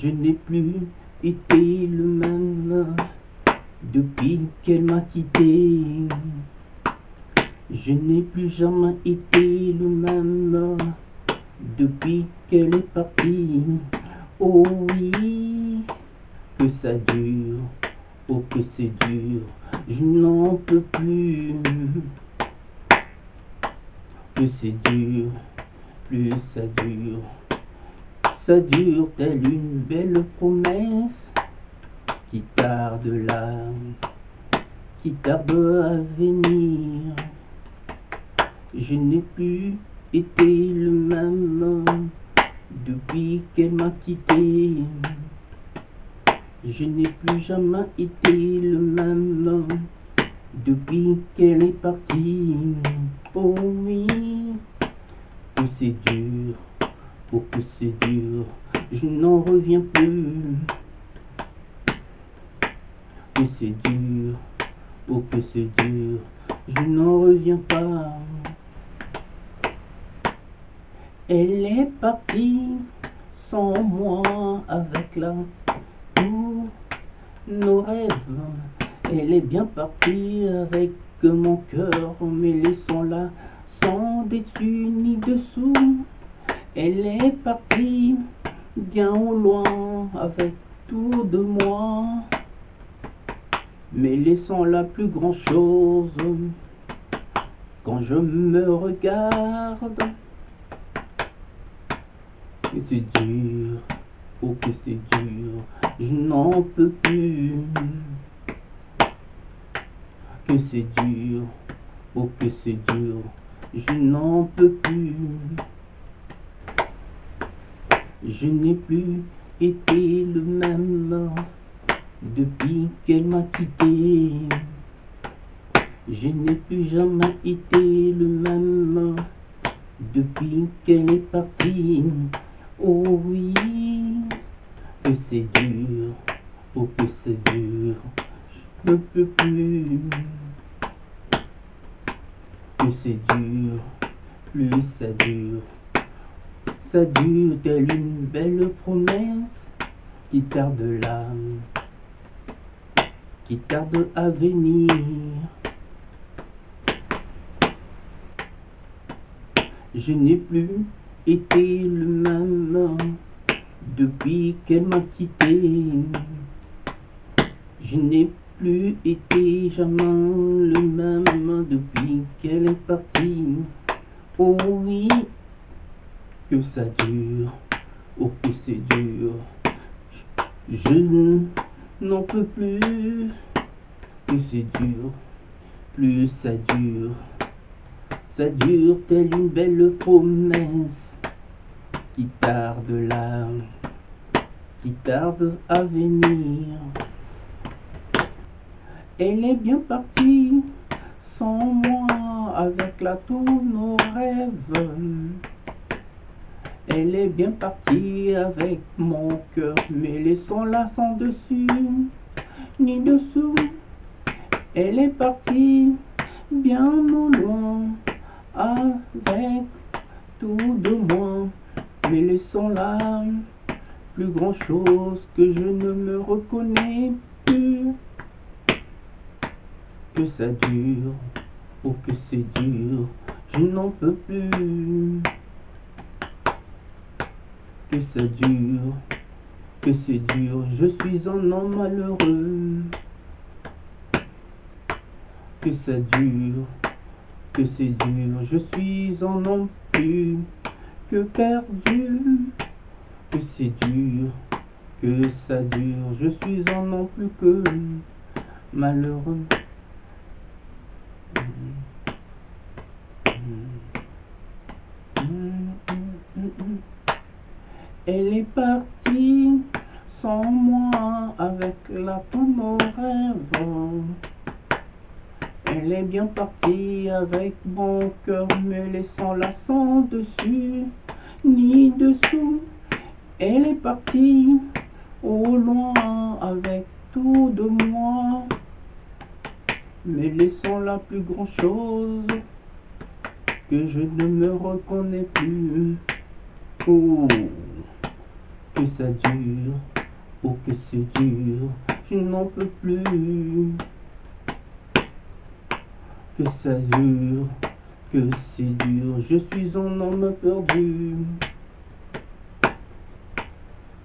Je n'ai plus été le même depuis qu'elle m'a quitté. Je n'ai plus jamais été le même depuis qu'elle est partie. Oh oui, que ça dure, oh que c'est dur, je n'en peux plus. Que c'est dur, plus ça dure telle une belle promesse qui tarde là, qui tarde à venir. Je n'ai plus été le même depuis qu'elle m'a quitté. Je n'ai plus jamais été le même depuis qu'elle est partie. Oh oui, que c'est dur, oh que c'est dur, je n'en reviens plus. Que c'est dur, oh que c'est dur, je n'en reviens pas. Elle est partie sans moi, avec là tous nos rêves. Elle est bien partie avec mon cœur, mais laissons là sans dessus ni dessous. Elle est partie bien au loin avec tout de moi, mais laissant la plus grand chose quand je me regarde. Que c'est dur, oh que c'est dur, je n'en peux plus. Que c'est dur, oh que c'est dur, je n'en peux plus. Je n'ai plus été le même depuis qu'elle m'a quitté. Je n'ai plus jamais été le même depuis qu'elle est partie. Oh oui, que c'est dur, oh que c'est dur, je ne peux plus. Que c'est dur, plus ça dure telle une belle promesse qui tarde là, qui tarde à venir. Je n'ai plus été le même depuis qu'elle m'a quitté. Je n'ai plus été jamais le même depuis qu'elle est partie. Oh oui, que ça dure, oh que c'est dur, je n'en peux plus. Que c'est dur, plus ça dure telle une belle promesse qui tarde là, qui tarde à venir. Elle est bien partie sans moi, avec là tous nos rêves. Elle est bien partie avec mon cœur, mais laissons là sans dessus ni dessous. Elle est partie bien au loin avec tout de moi, mais laissons là plus grand chose que je ne me reconnais plus. Que ça dure, oh que c'est dur, je n'en peux plus. Que ça dure, que c'est dur, je suis un homme malheureux. Que ça dure, que c'est dur, je suis un homme plus que perdu. Que c'est dur, que ça dure, je suis un homme plus que malheureux. Elle est partie sans moi avec la tous nos rêves. Elle est bien partie avec mon cœur, me laissant là sans dessus ni dessous. Elle est partie au loin avec tout de moi, me laissant la plus grand chose que je ne me reconnais plus. Oh, que ça dure, Oh que c'est dur, je n'en peux plus. Que ça dure, que c'est dur, je suis un homme perdu.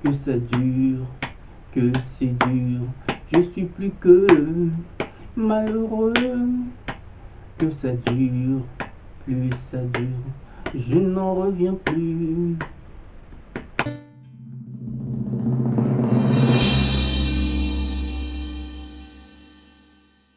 Que ça dure, que c'est dur, je suis plus que malheureux. Que ça dure, plus ça dure, je n'en reviens plus.